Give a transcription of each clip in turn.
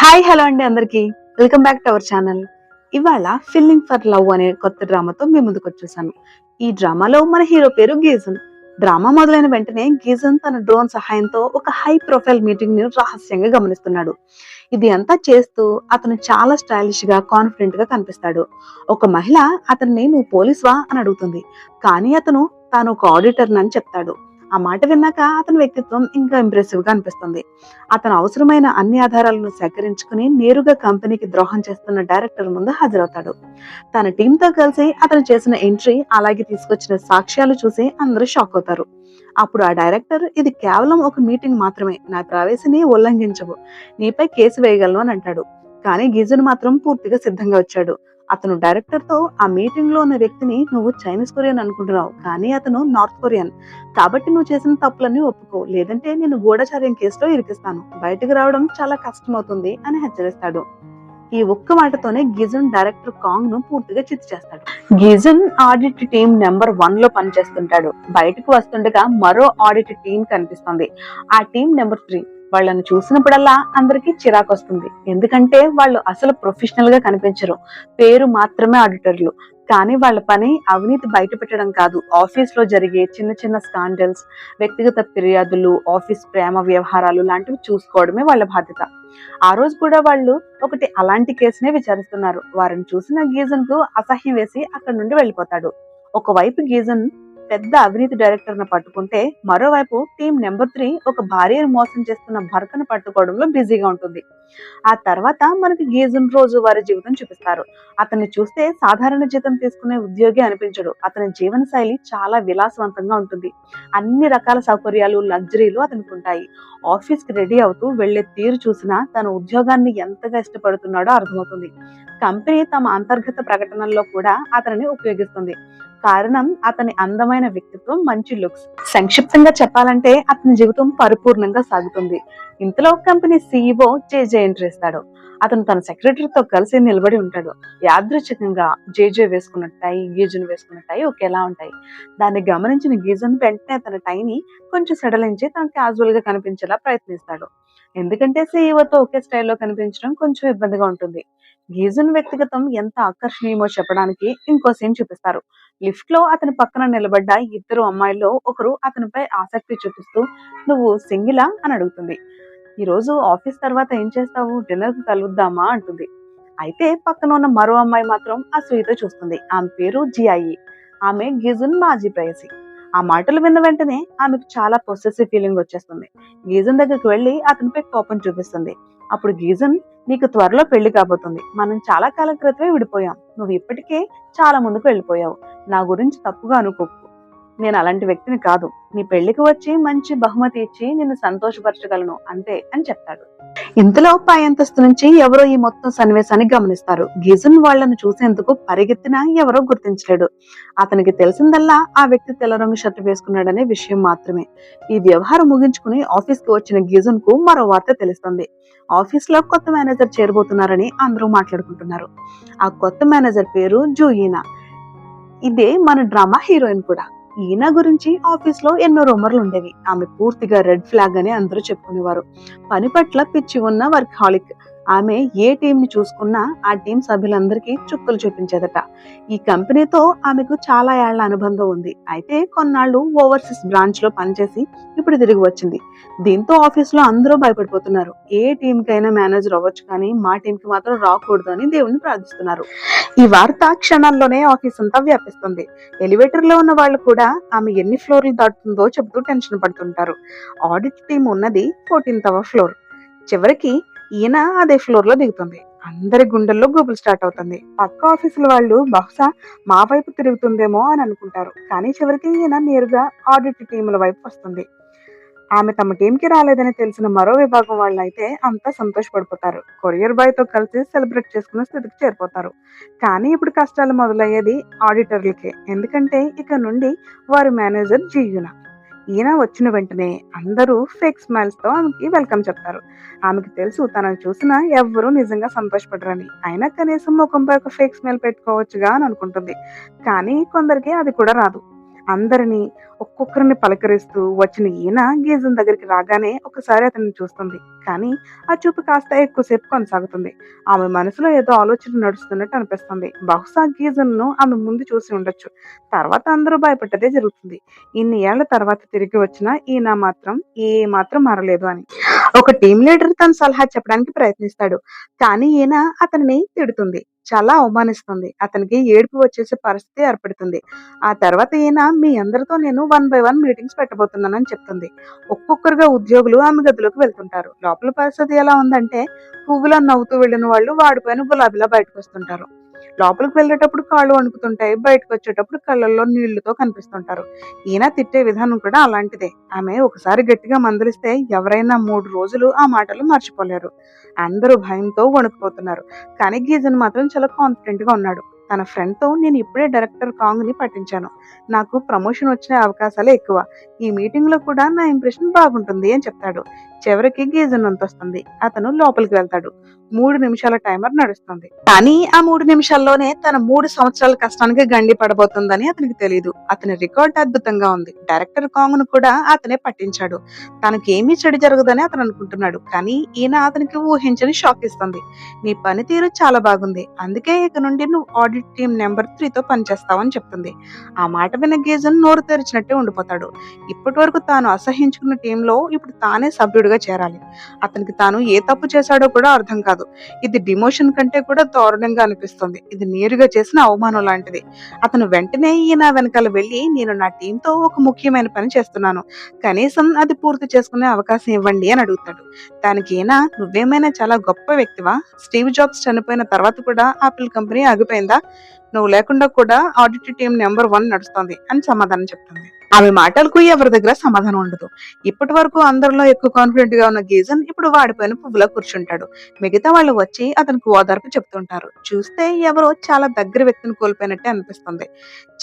Hi hello అండి అందరికి welcome back to our channel. ఇవాళ ఫీలింగ్ ఫర్ లవ్ అనే కొత్త డ్రామాతో మీ ముందుకు వచ్చేసాను. ఈ డ్రామాలో మన హీరో పేరు గీజన్. డ్రామా మొదలైన వెంటనే గీజన్ తన డ్రోన్ సహాయంతో ఒక హై ప్రొఫైల్ మీటింగ్ ని రహస్యంగా గమనిస్తున్నాడు. ఇది అంతా చేస్తూ అతను చాలా స్టైలిష్ గా కాన్ఫిడెంట్ గా కనిపిస్తాడు. ఒక మహిళ అతన్ని నువ్వు పోలీస్వా అని అడుగుతుంది. కానీ అతను తాను ఒక ఆడిటర్ అని చెప్తాడు. ఆ మాట విన్నాక అతని వ్యక్తిత్వం ఇంకా ఇంప్రెసివ్ గా అనిపిస్తుంది. అతను అవసరమైన అన్ని ఆధారాలను సేకరించుకుని నేరుగా కంపెనీకి ద్రోహం చేస్తున్న డైరెక్టర్ ముందు హాజరవుతాడు. తన టీమ్ తో కలిసి అతను చేసిన ఎంట్రీ అలాగే తీసుకొచ్చిన సాక్ష్యాలు చూసి అందరూ షాక్ అవుతారు. అప్పుడు ఆ డైరెక్టర్, ఇది కేవలం ఒక మీటింగ్ మాత్రమే, నా ప్రైవసీని ఉల్లంఘించవు, నీపై కేసు వేయగలను అని అంటాడు. కానీ గిజన్ మాత్రం పూర్తిగా సిద్ధంగా వచ్చాడు. అతను డైరెక్టర్ తో, ఆ మీటింగ్ లో ఉన్న వ్యక్తిని నువ్వు చైనీస్ కొరియన్ అనుకుంటున్నావు, కానీ అతను నార్త్ కొరియన్, కాబట్టి నువ్వు చేసిన తప్పులన్నీ ఒప్పుకో, లేదంటే నేను గూఢచార్యం కేసులో ఇరికిస్తాను, బయటకు రావడం చాలా కష్టమవుతుంది అని హెచ్చరిస్తాడు. ఈ ఒక్క మాటతోనే గిజన్ డైరెక్టర్ కాంగ్ ను పూర్తిగా చిత్తు చేస్తాడు. గిజన్ ఆడిట్ టీం నెంబర్ 1 లో పనిచేస్తుంటాడు. బయటకు వస్తుండగా మరో ఆడిట్ టీం కనిపిస్తుంది. ఆ టీం నెంబర్ 3. వాళ్ళని చూసినప్పుడల్లా అందరికీ చిరాకు వస్తుంది. ఎందుకంటే వాళ్ళు అసలు ప్రొఫెషనల్ గా కనిపించరు, పేరు మాత్రమే ఆడిటర్లు. కానీ వాళ్ళ పని అవినీతి బయట పెట్టడం కాదు, ఆఫీస్ లో జరిగే చిన్న చిన్న స్కాండల్స్, వ్యక్తిగత ఫిర్యాదులు, ఆఫీస్ ప్రేమ వ్యవహారాలు లాంటివి చూసుకోవడమే వాళ్ళ బాధ్యత. ఆ రోజు కూడా వాళ్ళు ఒకటి అలాంటి కేసునే విచారిస్తున్నారు. వారిని చూసిన గీజన్ కు అసహ్యం వేసి అక్కడి నుండి వెళ్ళిపోతాడు. ఒకవైపు గీజన్ పెద్ద అవినీతి డైరెక్టర్ ను పట్టుకుంటే, మరోవైపు టీం నెంబర్ 3 ఒక భార్యను మోసం చేస్తున్న భర్తను పట్టుకోవడంలో బిజీగా ఉంటుంది. ఆ తర్వాత మనకి గీజన్ రోజు వారి జీవితం చూపిస్తారు. అతన్ని చూస్తే సాధారణ జీతం తీసుకునే ఉద్యోగి అనిపించడు. అతని జీవన శైలి చాలా విలాసవంతంగా ఉంటుంది. అన్ని రకాల సౌకర్యాలు, లగ్జరీలు అతనికి ఉంటాయి. ఆఫీస్ కి రెడీ అవుతూ వెళ్లే తీరు చూసినా తన ఉద్యోగాన్ని ఎంతగా ఇష్టపడుతున్నాడో అర్థమవుతుంది. కంపెనీ తమ అంతర్గత ప్రకటనల్లో కూడా అతనిని ఉపయోగిస్తుంది. కారణం అతని అందమైన వ్యక్తిత్వం, మంచి లుక్స్. సంక్షిప్తంగా చెప్పాలంటే అతని జీవితం పరిపూర్ణంగా సాగుతుంది. ఇంతలో కంపెనీ సీఈఓ జేజే ఎంట్రీ ఇస్తాడు. అతను తన సెక్రటరీతో కలిసి నిలబడి ఉంటాడు. యాదృచ్ఛికంగా జేజే వేసుకున్న టై, గీజన్ వేసుకున్న టై ఒకేలా ఉంటాయి. దాన్ని గమనించిన గీజన్ వెంటనే తన టైని కొంచెం సడలించి తన క్యాజువల్ గా కనిపించేలా ప్రయత్నిస్తాడు. ఎందుకంటే సీఈఓతో ఒకే స్టైల్లో కనిపించడం కొంచెం ఇబ్బందిగా ఉంటుంది. గీజన్ వ్యక్తిగతం ఎంత ఆకర్షణీయమో చెప్పడానికి ఇంకో సీన్ చూపిస్తారు. లిఫ్ట్ లో అతని పక్కన నిలబడ్డ ఇద్దరు అమ్మాయిల్లో ఒకరు అతనిపై ఆసక్తి చూపిస్తూ, నువ్వు సింగిలా అని అడుగుతుంది. ఈ రోజు ఆఫీస్ తర్వాత ఏం చేస్తావు, డిన్నర్ కు కలుద్దామా అంటుంది. అయితే పక్కన ఉన్న మరో అమ్మాయి మాత్రం అసూయతో చూస్తుంది. ఆమె పేరు జియాయి. ఆమె గిజన్ మాజీ ప్రేయసి. ఆ మాటలు విన్న వెంటనే ఆమెకు చాలా పొసెసివ్ ఫీలింగ్ వచ్చేస్తుంది. గీజన్ దగ్గరికి వెళ్లి అతనిపై కోపం చూపిస్తుంది. అప్పుడు గీజన్, నీకు త్వరలో పెళ్లి కాబోతుంది, మనం చాలా కాలం క్రితమే విడిపోయాం, నువ్వు ఇప్పటికే చాలా ముందుకు వెళ్ళిపోయావు, నా గురించి తప్పుగా అనుకోకు, నేను అలాంటి వ్యక్తిని కాదు, నీ పెళ్లికి వచ్చి మంచి బహుమతి ఇచ్చి నిన్ను సంతోషపరచగలను అంతే అని చెప్తాడు. ఇంతలో పై అంతస్తు నుంచి ఎవరో ఈ మొత్తం సన్నివేశాన్ని గమనిస్తారు. గిజన్ వాళ్లను చూసేందుకు పరిగెత్తినా ఎవరో గుర్తించలేడు. అతనికి తెలిసిందల్లా ఆ వ్యక్తి తెల్ల రంగు షర్ట్ వేసుకున్నాడనే విషయం మాత్రమే. ఈ వ్యవహారం ముగించుకుని ఆఫీస్ కి వచ్చిన గిజన్ కు మరో వార్త తెలుస్తుంది. ఆఫీస్ లో కొత్త మేనేజర్ చేరబోతున్నారని అందరూ మాట్లాడుకుంటున్నారు. ఆ కొత్త మేనేజర్ పేరు జూయినా. ఇదే మన డ్రామా హీరోయిన్ కూడా. ఈయన గురించి ఆఫీస్ లో ఎన్నో రూమర్లు ఉండేవి. ఆమె పూర్తిగా రెడ్ ఫ్లాగ్ అని అందరూ చెప్పుకునేవారు. పని పట్ల పిచ్చి ఉన్న వర్క్ హాలిక్. ఆమె ఏ టీం ని చూసుకున్నా ఆ టీం సభ్యులందరికీ చుక్కలు చూపించేదట. ఈ కంపెనీతో ఆమెకు చాలా ఏళ్ల అనుబంధం ఉంది. అయితే కొన్నాళ్ళు ఓవర్సీస్ బ్రాంచ్ లో పనిచేసి ఇప్పుడు తిరిగి వచ్చింది. దీంతో ఆఫీస్ లో అందరూ భయపడిపోతున్నారు. ఏ టీం కైనా మేనేజర్ అవ్వచ్చు, కానీ మా టీం కి మాత్రం రాకూడదు అని దేవుణ్ణి ప్రార్థిస్తున్నారు. ఈ వార్త క్షణాల్లోనే ఆఫీస్ అంతా వ్యాపిస్తుంది. ఎలివేటర్ లో ఉన్న వాళ్ళు కూడా ఆమె ఎన్ని ఫ్లోర్లు దాటుతుందో చెబుతూ టెన్షన్ పడుతుంటారు. ఆడిట్ టీం ఉన్నది 14th ఫ్లోర్. చివరికి ఈయన అదే ఫ్లోర్ లో దిగుతుంది. అందరి గుండెల్లో గుబులు స్టార్ట్ అవుతుంది. పక్క ఆఫీసుల వాళ్ళు బహుశా మా వైపు తిరుగుతుందేమో అని అనుకుంటారు. కానీ చివరికి ఈయన నేరుగా ఆడిట్ టీముల వైపు వస్తుంది. ఆమె తమ టీంకి రాలేదని తెలిసిన మరో విభాగం వాళ్ళు అయితే అంతా సంతోషపడిపోతారు. కొరియర్ బాయ్ తో కలిసి సెలబ్రేట్ చేసుకునే స్థితికి చేరిపోతారు. కానీ ఇప్పుడు కష్టాలు మొదలయ్యేది ఆడిటర్లకే. ఎందుకంటే ఇక నుండి వారి మేనేజర్ జియునా. ఈయన వచ్చిన వెంటనే అందరూ ఫేక్ స్మైల్స్ తో ఆమెకి వెల్కమ్ చెప్తారు. ఆమెకు తెలుసు తనను చూసినా ఎవ్వరూ నిజంగా సంతోషపడరని. అయినా కనీసం ముఖంపై ఒక ఫేక్ స్మైల్ పెట్టుకోవచ్చుగా అని అనుకుంటుంది. కానీ కొందరికి అది కూడా రాదు. అందరినీ ఒక్కొక్కరిని పలకరిస్తూ వచ్చిన ఈయన గీజన్ దగ్గరికి రాగానే ఒకసారి అతన్ని చూస్తుంది. కానీ ఆ చూపు కాస్త ఎక్కువసేపు కొనసాగుతుంది. ఆమె మనసులో ఏదో ఆలోచన నడుస్తున్నట్టు అనిపిస్తుంది. బహుశా గీజన్ ను ఆమె ముందు చూసి ఉండొచ్చు. తర్వాత అందరూ భయపడ్డదే జరుగుతుంది. ఇన్ని ఏళ్ల తర్వాత తిరిగి వచ్చినా ఈయన మాత్రం ఏ మాత్రం మారలేదు అని. ఒక టీం లీడర్ తన సలహా చెప్పడానికి ప్రయత్నిస్తాడు. కానీ ఈయన అతనిని తిడుతుంది. చాలా అవమానిస్తుంది. అతనికి ఏడుపు వచ్చేసే పరిస్థితి ఏర్పడుతుంది. ఆ తర్వాత ఈయన మీ అందరితో నేను 1 బై 1 మీటింగ్స్ పెట్టబోతున్నానని చెప్తుంది. ఒక్కొక్కరుగా ఉద్యోగులు ఆమె గదిలోకి వెళ్తుంటారు. లోపల పరిస్థితి ఎలా ఉందంటే పువ్వులా నవ్వుతూ వెళ్ళిన వాళ్ళు వాడిపోయిన గులాబీలా బయటకు వస్తుంటారు. లోపలికి వెళ్ళేటప్పుడు కాళ్ళు వణుకుతుంటాయి. బయటకు వచ్చేటప్పుడు కళ్ళల్లో నీళ్లతో కనిపిస్తుంటారు. ఈయన తిట్టే విధానం కూడా అలాంటిదే. ఆమె ఒకసారి గట్టిగా మందలిస్తే ఎవరైనా 3 రోజులు ఆ మాటలు మర్చిపోలేరు. అందరూ భయంతో వణుకుపోతున్నారు. కానీ గీజన్ మాత్రం చాలా కాన్ఫిడెంట్ గా ఉన్నాడు. తన ఫ్రెండ్ తో నేను ఇప్పుడే డైరెక్టర్ కాంగ్ ని పట్టించాను. నాకు ప్రమోషన్ వచ్చే అవకాశాలే ఎక్కువ. ఈ మీటింగ్ లో కూడా నా ఇంప్రెషన్ బాగుంటుంది అని చెప్తాడు. చివరికి గీజన్ వస్తుంది. అతను లోపలికి వెళ్తాడు. 3 నిమిషాల టైమర్ నడుస్తుంది. కానీ ఆ 3 నిమిషాల్లోనే తన 3 సంవత్సరాల కష్టానికి గండి పడబోతుందని అతనికి తెలియదు. అతని రికార్డ్ అద్భుతంగా ఉంది. డైరెక్టర్ కాంగ్ ను కూడా అతనే పట్టించాడు. తనకి ఏమీ చెడు జరగదని అతను అనుకుంటున్నాడు. కానీ ఈయన అతనికి ఊహించని షాక్ ఇస్తుంది. నీ పనితీరు చాలా బాగుంది. అందుకే ఇక నుండి నువ్వు ఆడిట్ టీం నెంబర్ 3 తో పనిచేస్తావని చెప్తుంది. ఆ మాట విన్న గీజన్ నోరు తెరిచినట్టే ఉండిపోతాడు. ఇప్పటి వరకు తాను అసహించుకున్న టీంలో ఇప్పుడు తానే సభ్యుడిగా చేరాలి. అతనికి తాను ఏ తప్పు చేశాడో కూడా అర్థం కాదు. ఇది డిమోషన్ కంటే కూడా దారుణంగా అనిపిస్తుంది. ఇది నేరుగా చేసిన అవమానం లాంటిది. అతను వెంటనే ఈయన వెనకాల వెళ్లి నేను నా టీంతో ఒక ముఖ్యమైన పని చేస్తున్నాను. కనీసం అది పూర్తి చేసుకునే అవకాశం ఇవ్వండి అని అడుగుతాడు. దానికి ఈయన నువ్వేమైనా చాలా గొప్ప వ్యక్తివా? స్టీవ్ జాబ్స్ చనిపోయిన తర్వాత కూడా ఆపిల్ కంపెనీ ఆగిపోయిందా? నువ్వు లేకుండా కూడా ఆడిట్ టీం నెంబర్ 1 నడుస్తోంది అని సమాధానం చెప్తుంది. ఆమె మాటలకు ఎవరి దగ్గర సమాధానం ఉండదు. ఇప్పటి వరకు అందరిలో ఎక్కువ కాన్ఫిడెంట్ గా ఉన్న గీజన్ ఇప్పుడు వాడిపోయిన పువ్వులా కూర్చుంటాడు. మిగతా వాళ్ళు వచ్చి అతనికి ఓదార్పు చెప్తుంటారు. చూస్తే ఎవరో చాలా దగ్గర వ్యక్తిని కోల్పోయినట్టే అనిపిస్తుంది.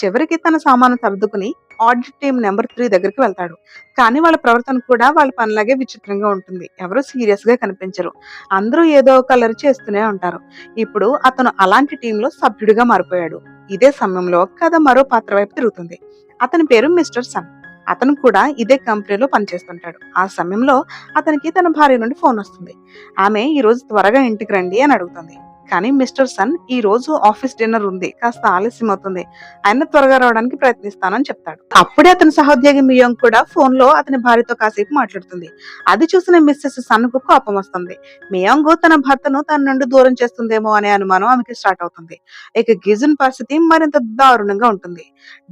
చివరికి తన సామాను సర్దుకుని ఆడిట్ టీం నెంబర్ 3 దగ్గరికి వెళ్తాడు. కానీ వాళ్ళ ప్రవర్తన కూడా వాళ్ళ పనిలాగే విచిత్రంగా ఉంటుంది. ఎవరు సీరియస్ గా కనిపించరు. అందరూ ఏదో ఒక అల్లరి చేస్తూనే ఉంటారు. ఇప్పుడు అతను అలాంటి టీంలో సభ్యుడిగా మారిపోయాడు. ఇదే సమయంలో కథ మరో పాత్ర వైపు తిరుగుతుంది. అతని పేరు మిస్టర్ సన్. అతను కూడా ఇదే కంపెనీలో పనిచేస్తుంటాడు. ఆ సమయంలో అతనికి తన భార్య నుండి ఫోన్ వస్తుంది. ఆమె ఈ రోజు త్వరగా ఇంటికి రండి అని అడుగుతుంది. కానీ మిస్టర్ సన్ ఈ రోజు ఆఫీస్ డిన్నర్ ఉంది, కాస్త ఆలస్యం అవుతుంది, ఆయన త్వరగా రావడానికి ప్రయత్నిస్తానని చెప్తాడు. అప్పుడే అతని సహోద్యోగి మియోంగ్ కూడా ఫోన్ లో అతని భార్యతో కాసేపు మాట్లాడుతుంది. అది చూసిన మిస్సెస్ సన్ కు కోపం వస్తుంది. మియోంగ్ తన భర్తను తన నుండి దూరం చేస్తుందేమో అనే అనుమానం ఆమెకి స్టార్ట్ అవుతుంది. ఇక గిజన్ పరిస్థితి మరింత దారుణంగా ఉంటుంది.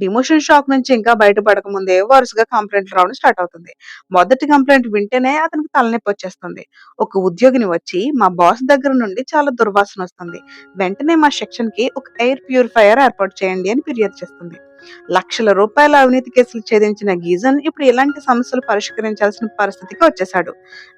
డిమోషన్ షాక్ నుంచి ఇంకా బయటపడక ముందే వరుసగా కంప్లైంట్లు రావడం స్టార్ట్ అవుతుంది. మొదటి కంప్లైంట్ వింటేనే అతనికి తలనొప్పి వచ్చేస్తుంది. ఒక ఉద్యోగిని వచ్చి మా బాస్ దగ్గర నుండి చాలా దుర్వాసన వస్తుంది, వెంటనే మా సెక్షన్ కి ఒక ఎయిర్ ప్యూరిఫైయర్ ఏర్పాటు చేయండి అని ఫిర్యాదు చేస్తుంది. లక్షల రూపాయల అవినీతి కేసులు ఛేదించిన గీజన్ ఇప్పుడు ఇలాంటి సమస్యలు పరిష్కరించాల్సిన పరిస్థితికి వచ్చేశాడు.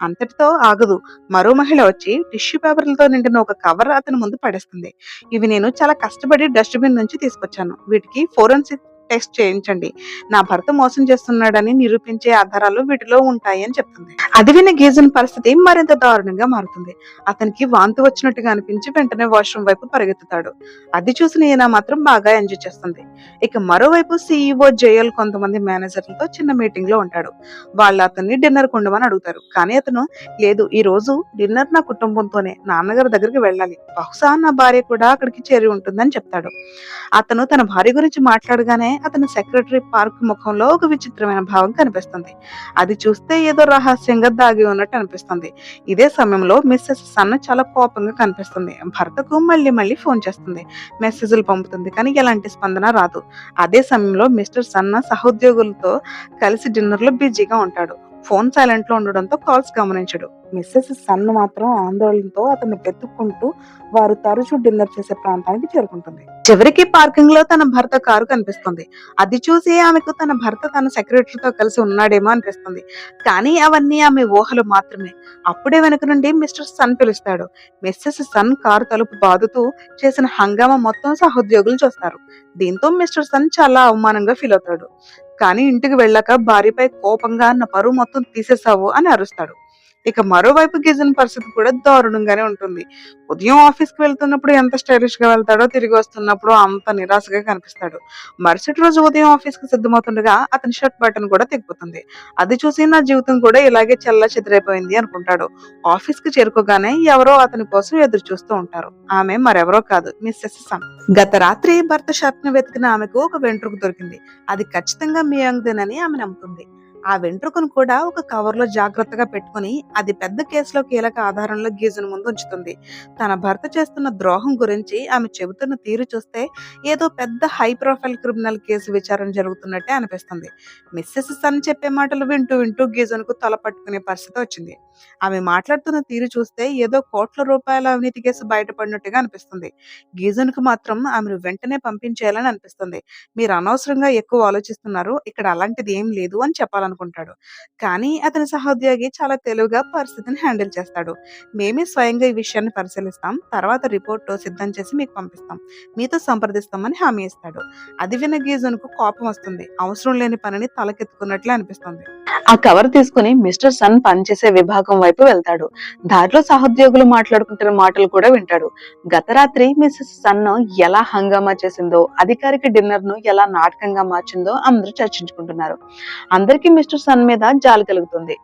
అంతటితో ఆగదు. మరో మహిళ వచ్చి టిష్యూ పేపర్లతో నిండిన ఒక కవర్ అతని ముందు పడేస్తుంది. ఇవి నేను చాలా కష్టపడి డస్ట్బిన్ నుంచి తీసుకొచ్చాను, వీటికి ఫోరెన్సిక్ టెస్ట్ చేయించండి, నా భర్త మోసం చేస్తున్నాడని నిరూపించే ఆధారాలు వీటిలో ఉంటాయి అని చెప్తుంది. అది విని గీజన్ పరిస్థితి మరింత దారుణంగా మారుతుంది. అతనికి వాంతి వచ్చినట్టుగా అనిపించి వెంటనే వాష్రూమ్ వైపు పరిగెత్తుతాడు. అది చూసిన ఈయన మాత్రం బాగా ఎంజాయ్ చేస్తుంది. ఇక మరోవైపు సీఈఓ జయల్ కొంతమంది మేనేజర్లతో చిన్న మీటింగ్ లో ఉంటాడు. వాళ్ళు అతన్ని డిన్నర్ కొండమని అడుగుతారు. కానీ అతను లేదు, ఈ రోజు డిన్నర్ నా కుటుంబంతోనే, నాన్నగారి దగ్గరికి వెళ్ళాలి, బహుశా నా భార్య కూడా అక్కడికి చేరి ఉంటుందని చెప్తాడు. అతను తన భార్య గురించి మాట్లాడగానే అతని సెక్రటరీ పార్క్ ముఖంలో ఒక విచిత్రమైన భావం కనిపిస్తుంది. అది చూస్తే ఏదో రహస్యంగా దాగి ఉన్నట్టు అనిపిస్తుంది. ఇదే సమయంలో మిస్సెస్ సన్ చాలా కోపంగా కనిపిస్తుంది. భర్తకు మళ్ళీ మళ్ళీ ఫోన్ చేస్తుంది, మెసేజ్లు పంపుతుంది, కానీ ఎలాంటి స్పందన రాదు. అదే సమయంలో మిస్టర్ సన్ సహోద్యోగులతో కలిసి డిన్నర్ లో బిజీగా ఉంటాడు. ఫోన్ సైలెంట్ లో ఉండడంతో కాల్స్ గమనించడు. మిస్సెస్ సన్ మాత్రం ఆందోళనతో అతన్ని వెతుక్కుంటూ వారు తరచూ డిన్నర్ చేసే ప్రాంతానికి చేరుకుంటుంది. చివరికి పార్కింగ్ లో తన భర్త కారు కనిపిస్తుంది. అది చూసి ఆమెకు తన భర్త తన సెక్రటరీతో కలిసి ఉన్నాడేమో అనిపిస్తుంది. కానీ అవన్నీ ఆమె ఊహలు మాత్రమే. అప్పుడే వెనుక నుండి మిస్టర్ సన్ పిలుస్తాడు. మిస్సెస్ సన్ కారు తలుపు బాదుతూ చేసిన హంగామా మొత్తం సహోద్యోగులు చూస్తారు. దీంతో మిస్టర్ సన్ చాలా అవమానంగా ఫీల్ అవుతాడు. కానీ ఇంటికి వెళ్ళాక భార్యపై కోపంగా నా పరువు మొత్తం తీసేసావు అని అరుస్తాడు. ఇక మరోవైపు గిజన్ పరిస్థితి కూడా దారుణంగానే ఉంటుంది. ఉదయం ఆఫీస్కి వెళ్తున్నప్పుడు ఎంత స్టైలిష్ గా వెళ్తాడో, తిరిగి వస్తున్నప్పుడు అంత నిరాశగా కనిపిస్తాడు. మరుసటి రోజు ఉదయం ఆఫీస్కి సిద్ధమవుతుండగా అతని షర్ట్ బటన్ కూడా తెగిపోతుంది. అది చూసి నా జీవితం కూడా ఇలాగే చెల్లా చెదిరైపోయింది అనుకుంటాడు. ఆఫీస్ కి చేరుకోగానే ఎవరో అతని కోసం ఎదురు చూస్తూ ఉంటారు. ఆమె మరెవరో కాదు, మిస్సెస్ సన్. గత రాత్రి భర్త షర్ట్ ను వెతికిన ఆమెకు ఒక వెంట్రుక దొరికింది. అది ఖచ్చితంగా మియాంగ్దేనని ఆమె నమ్ముతుంది. ఆ వెంట్రుకను కూడా ఒక కవర్ లో జాగ్రత్తగా పెట్టుకుని అది పెద్ద కేసులో కీలక ఆధారంలో గీజన్ ముందు ఉంచుతుంది. తన భర్త చేస్తున్న ద్రోహం గురించి ఆమె చెబుతున్న తీరు చూస్తే ఏదో పెద్ద హై ప్రొఫైల్ క్రిమినల్ కేసు విచారణ జరుగుతున్నట్టే అనిపిస్తుంది. మిస్సెస్ సన్ చెప్పే మాటలు వింటూ వింటూ గీజన్ కు తల పట్టుకునే పరిస్థితి వచ్చింది. ఆమె మాట్లాడుతున్న తీరు చూస్తే ఏదో కోట్ల రూపాయల అవినీతి కేసు బయటపడినట్టుగా అనిపిస్తుంది. గీజన్ కు మాత్రం ఆమెను వెంటనే పంపించేయాలని అనిపిస్తుంది. మీరు అనవసరంగా ఎక్కువ ఆలోచిస్తున్నారు, ఇక్కడ అలాంటిది ఏం లేదు అని చెప్పాలనుకుంటాడు. కానీ అతని సహోద్యోగి చాలా తెలివిగా పరిస్థితిని హ్యాండిల్ చేస్తాడు. మేమే స్వయంగా ఈ విషయాన్ని పరిశీలిస్తాం, తర్వాత రిపోర్ట్ సిద్ధం చేసి మీకు పంపిస్తాం, మీతో సంప్రదిస్తామని హామీ ఇస్తాడు. అది విన్న గీజన్ కు కోపం వస్తుంది. అవసరం లేని పనిని తలకెత్తుకున్నట్లే అనిపిస్తుంది. ఆ కవర్ తీసుకుని మిస్టర్ సన్ పనిచేసే విభాగం వైపు వెళ్తాడు. దారిలో సహోద్యోగులు మాట్లాడుకుంటున్న మాటలు కూడా వింటాడు. గత రాత్రి మిస్సెస్ సన్ ఎలా హంగామా చేసిందో, అధికారిక డిన్నర్ ను ఎలా నాటకంగా మార్చిందో అందరూ చర్చించుకుంటున్నారు. అందరికీ మిస్టర్ సన్ మీద జాలి కలుగుతుంది.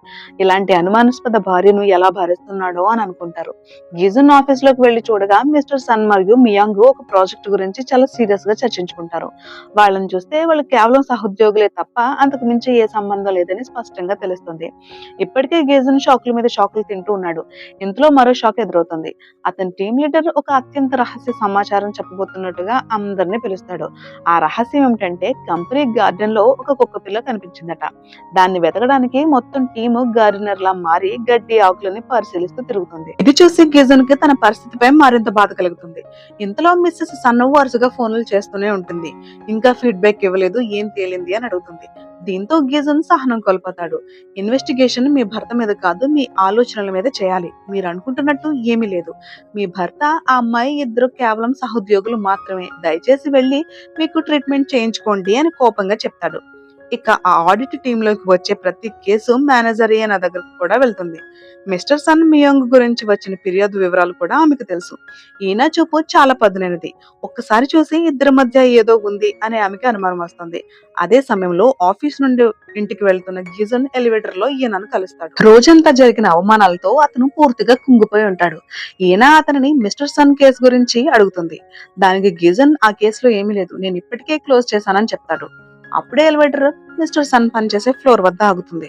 ఇలాంటి అనుమానాస్పద భార్యను ఎలా భరిస్తున్నాడో అని అనుకుంటారు. గిజన్ ఆఫీస్ లోకి వెళ్లి చూడగా మిస్టర్ సన్ మరియు మియాంగ్ ఒక ప్రాజెక్ట్ గురించి చాలా సీరియస్ గా చర్చించుకుంటారు. వాళ్ళని చూస్తే వాళ్ళు కేవలం సహోద్యోగులే తప్ప అంతకు మించి ఏ సంబంధం లేదని స్పష్టంగా తెలుస్తుంది. ఇప్పటికే గేజన్ షాకుల మీద షాకులు తింటూ ఉన్నాడు. ఇంతలో మరో షాక్ ఎదురవుతుంది. అతని టీం లీడర్ ఒక అత్యంత రహస్య సమాచారం చెప్పబోతున్నట్టుగా అందరినీ పిలుస్తాడు. ఆ రహస్యం ఏమిటంటే కంపెనీ గార్డెన్ లో ఒక కుక్క పిల్ల కనిపించిందట. దాన్ని వెతకడానికి మొత్తం టీము గార్డెనర్ లా మారి గడ్డి ఆకులని పరిశీలిస్తూ తిరుగుతుంది. ఇది చూసి గేజన్ కి తన పరిస్థితిపై మరింత బాధ కలుగుతుంది. ఇంతలో మిస్సెస్ సన్ వరుసగా ఫోన్లు చేస్తూనే ఉంటుంది. ఇంకా ఫీడ్బ్యాక్ ఇవ్వలేదు, ఏం తేలింది అని అడుగుతుంది. దీంతో గీజన్ సహనం కోల్పోతాడు. ఇన్వెస్టిగేషన్ మీ భర్త మీద కాదు, మీ ఆలోచనల మీద చేయాలి. మీరు అనుకుంటున్నట్టు ఏమీ లేదు. మీ భర్త, ఆ అమ్మాయి ఇద్దరు కేవలం సహోద్యోగులు మాత్రమే. దయచేసి వెళ్ళి మీకు ట్రీట్మెంట్ చేయించుకోండి అని కోపంగా చెప్తాడు. ఇక ఆ ఆడిట్ టీమ్ లోకి వచ్చే ప్రతి కేసు మేనేజర్ నా దగ్గరకు కూడా వెళ్తుంది. మిస్టర్ సన్ మియాంగ్ గురించి వచ్చిన ఫిర్యాదు వివరాలు కూడా ఆమెకు తెలుసు. ఈయన చూపు చాలా పదునైనది. ఒక్కసారి చూసి ఇద్దరి మధ్య ఏదో ఉంది అని ఆమెకి అనుమానం వస్తుంది. అదే సమయంలో ఆఫీస్ నుండి ఇంటికి వెళ్తున్న గిజన్ ఎలివేటర్ లో ఈయనను కలుస్తాడు. రోజంతా జరిగిన అవమానాలతో అతను పూర్తిగా కుంగిపోయి ఉంటాడు. ఈయన అతనిని మిస్టర్ సన్ కేసు గురించి అడుగుతుంది. దానికి గిజన్ ఆ కేసులో ఏమీ లేదు, నేను ఇప్పటికే క్లోజ్ చేశానని చెప్తాడు. అప్పుడే ఎలివేటర్ మిస్టర్ సన్ పనిచేసే ఫ్లోర్ వద్ద ఆగుతుంది.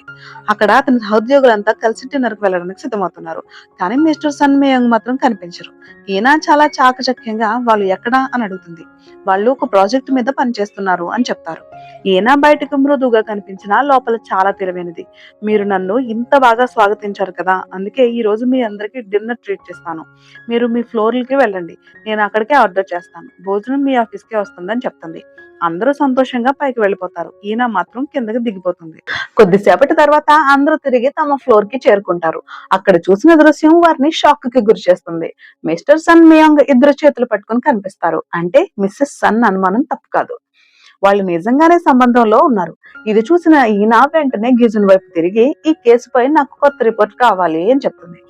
అక్కడ అతని సహోద్యోగులంతా కలిసి డిన్నర్ కు వెళ్ళడానికి సిద్ధమవుతున్నారు. కానీ మిస్టర్ సన్ మియాంగ్ మాత్రం కనిపించరు. ఈయన చాలా చాకచక్యంగా వాళ్ళు ఎక్కడా అని అడుగుతుంది. వాళ్ళు ఒక ప్రాజెక్ట్ మీద పనిచేస్తున్నారు అని చెప్తారు. ఈయన బయటకు మృదువుగా కనిపించినా లోపల చాలా తెలివైనది. మీరు నన్ను ఇంత బాగా స్వాగతించారు కదా, అందుకే ఈ రోజు మీ అందరికి డిన్నర్ ట్రీట్ చేస్తాను. మీరు మీ ఫ్లోర్లకి వెళ్ళండి, నేను అక్కడికే ఆర్డర్ చేస్తాను. భోజనం మీ ఆఫీస్కే వస్తుందని చెప్తుంది. అందరూ సంతోషంగా పైకి వెళ్ళిపోతారు. ఈయన మాత్రం కిందకి దిగిపోతుంది. కొద్దిసేపటి తర్వాత అందరూ తిరిగి తమ ఫ్లోర్ కి చేరుకుంటారు. అక్కడ చూసిన దృశ్యం వారిని షాక్ కి గురి చేస్తుంది. మిస్టర్ సన్ మియాంగ్ ఇద్దరు చేతులు పట్టుకుని కనిపిస్తారు. అంటే మిస్సెస్ సన్ అనుమానం తప్పు కాదు, వాళ్ళు నిజంగానే సంబంధంలో ఉన్నారు. ఇది చూసిన ఈయన వెంటనే గిజన్ వైపు తిరిగి ఈ కేసుపై నాకు కొత్త రిపోర్ట్ కావాలి అని చెప్తుంది.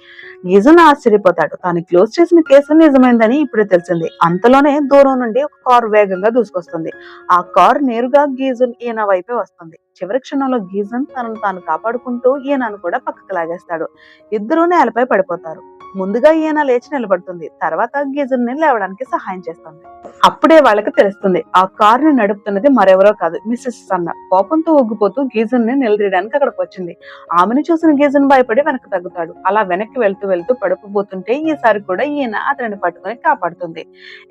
గిజన్ ఆశ్చర్యపోతాడు. తాను క్లోజ్ చేసిన కేసు నిజమైందని ఇప్పుడే తెలిసింది. అంతలోనే దూరం నుండి ఒక కారు వేగంగా దూసుకొస్తుంది. ఆ కారు నేరుగా గీజన్ ఈయన వైపే వస్తుంది. చివరి క్షణంలో గీజన్ తనను తాను కాపాడుకుంటూ ఈయనను కూడా పక్కకు లాగేస్తాడు. ఇద్దరూ నేలపై పడిపోతారు. ముందుగా ఈయన లేచి నిలబడుతుంది. తర్వాత గిజన్ ని లేవడానికి సహాయం చేస్తుంది. అప్పుడే వాళ్ళకి తెలుస్తుంది ఆ కారుని నడుపుతున్నది మరెవరో కాదు, మిస్సెస్ సన్న. కోపంతో ఊగిపోతూ గీజన్ ని నిలదీయడానికి అక్కడికి వచ్చింది. ఆమెను చూసిన గీజన్ భయపడి వెనక్కి తగ్గుతాడు. అలా వెనక్కి వెళ్తూ వెళ్తూ పడిపోతుంటే ఈసారి కూడా ఈయన అతనిని పట్టుకుని కాపాడుతుంది.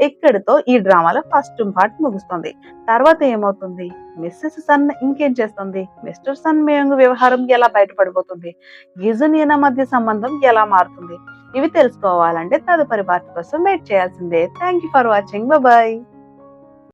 ఇక్కడితో ఈ డ్రామాలో ఫస్ట్ పార్ట్ ముగుస్తుంది. తర్వాత ఏమవుతుంది, మిస్సెస్ సన్ ఇంకేం చేస్తుంది, మిస్టర్ సన్ మియాంగ్ వ్యవహారం ఎలా బయటపడిపోతుంది, గిజన్ ఈయన మధ్య సంబంధం ఎలా మారుతుంది, ఇవి తెలుసుకోవాలంటే తదుపరి పార్ట్ కోసం వెయిట్ చేయాల్సిందే. Thank you for watching. Bye.